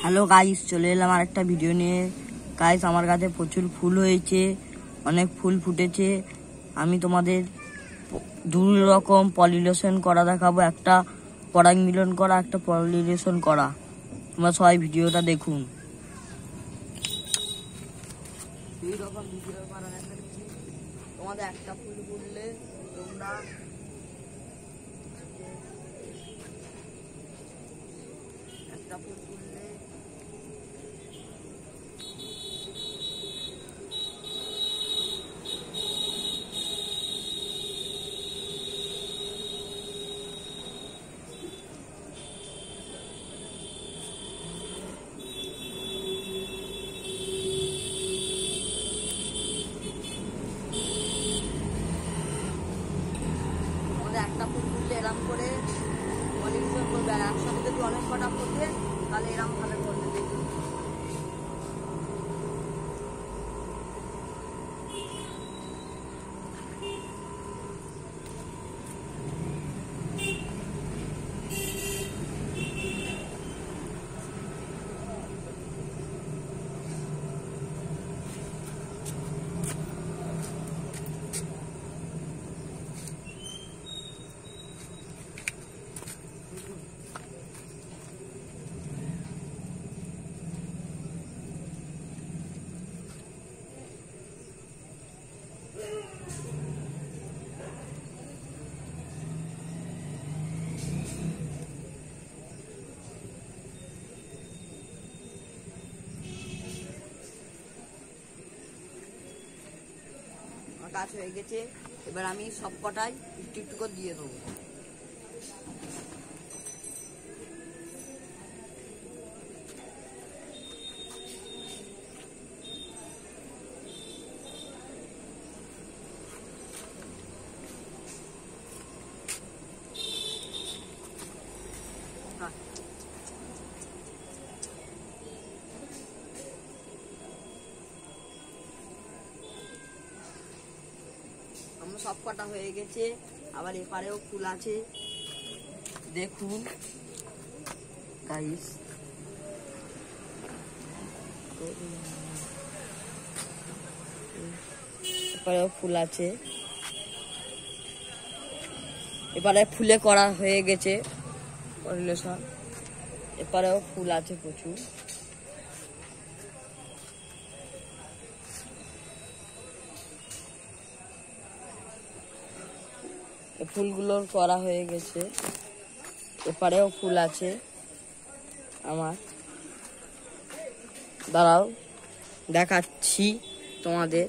Hello guys, চলে এলাম আর একটা ভিডিও নিয়ে। গাইস, আমার কাছে প্রচুর ফুল হয়েছে, অনেক ফুল ফুটেছে। আমি তোমাদের দুই রকম পলিনেশন করা দেখাবো, একটা পরাগ মিলন করা, একটা পলিনেশন করা। তোমরা সবাই ভিডিওটা দেখুন। দুই রকম ভিডিও করা দেখাচ্ছি। তোমাদের একটা ফুল ফুললে তোমরা একটা ফুল ফুললে একটা ফুল ফুললে এরম করে পলিনেশন করবে, আর একসাথে যদি অনেক কটা ফুটবে তাহলে এরম ভাবে করবে। দেখুন কাজ হয়ে গেছে। এবার আমি সব কটাই একটু একটু করে দিয়ে দেবো। আমার সব কটা হয়ে গেছে। আবার এপারেও ফুল আছে, দেখুন গাইস। এপারেও ফুল আছে, এপারে ফুলে করা হয়ে গেছে পলিনেশন। এপারেও ফুল আছে প্রচুর। ফুলগুলো করা হয়ে গেছে, এপারেও ফুল আছে আমার। দাঁড়াও দেখাচ্ছি তোমাদের।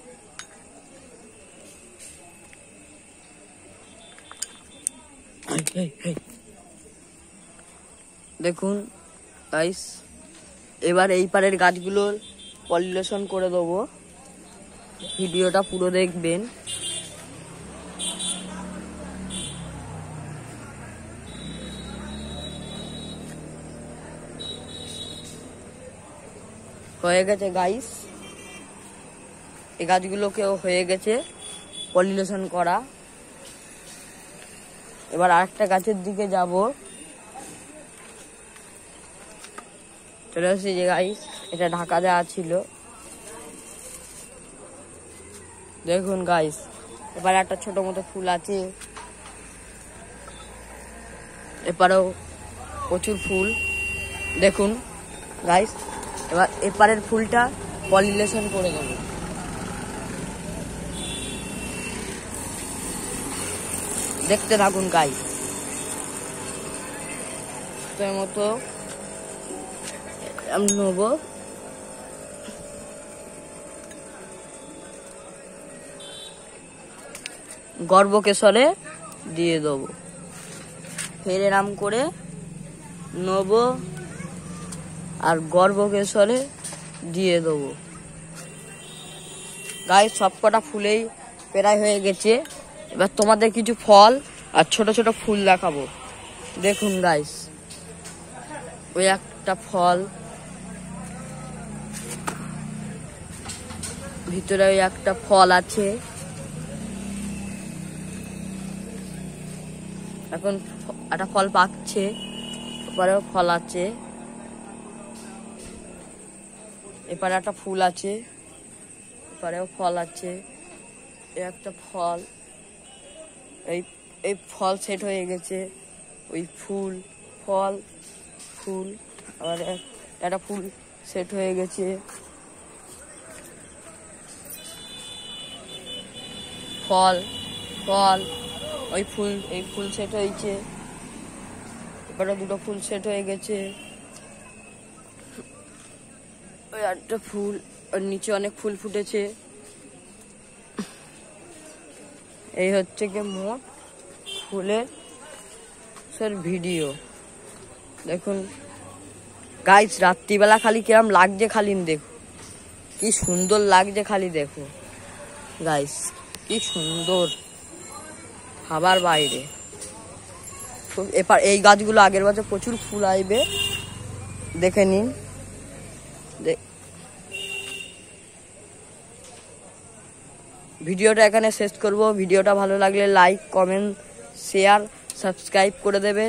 দেখুন গাইস, এবার এই পারের গাছগুলোর পলিনেশন করে দেবো। ভিডিওটা পুরো দেখবেন। হয়ে গেছে গাইস, এই গাছগুলোকেও হয়ে গেছে পলিনেশন করা। এবার আরেকটা গাছের দিকে যাব। চলে আসছি যে গাইস, এটা ঢাকা দেওয়া ছিল। দেখুন গাইস, এবার একটা ছোট মতো ফুল আছে, এপারেও প্রচুর ফুল। দেখুন গাইস, এবার এপারের ফুলটা পলিনেশন করে দেব। দেখতে থাকুন গাইস। তোর মতো আমি নেব। গর্ভকেশরে দিয়ে দেবো, ফের এরাম করে নেব আর গর্ভকেশরে দিয়ে দেবো। গাইস, সব কটা ফুলেই প্রায় হয়ে গেছে। এবার তোমাদের কিছু ফল আর ছোট ছোট ফুল দেখাবো। দেখুন গাইস, ওই একটা ফল, ভিতরে ওই একটা ফল আছে। এখন একটা ফল পাকছে, পরেও ফল আছে। এপারে একটা ফুল আছে, এপারেও ফল আছে। একটা ফল, এই ফল সেট হয়ে গেছে। ওই ফুল, ফল, ফুল, আবার একটা ফুল সেট হয়ে গেছে। ফল, ফল, ওই ফুল, এই ফুল সেট হয়েছে। এবারে দুটো ফুল সেট হয়ে গেছে। ওই একটা ফুল, ওর নিচে অনেক ফুল ফুটেছে। এই হচ্ছে কি মোট ফুলের ভিডিও। দেখুন গাইস, রাত্রিবেলা খালি কিরম লাগছে, খালি দেখো কি সুন্দর লাগছে, খালি দেখো গাইস কি সুন্দর, খাবার বাইরে। এবার এই গাছগুলো আগের বছর প্রচুর ফুল আসবে, দেখে নিন। ভিডিওটা এখানে শেষ করব। ভিডিওটা ভালো লাগলে লাইক, কমেন্ট, শেয়ার, সাবস্ক্রাইব করে দেবে।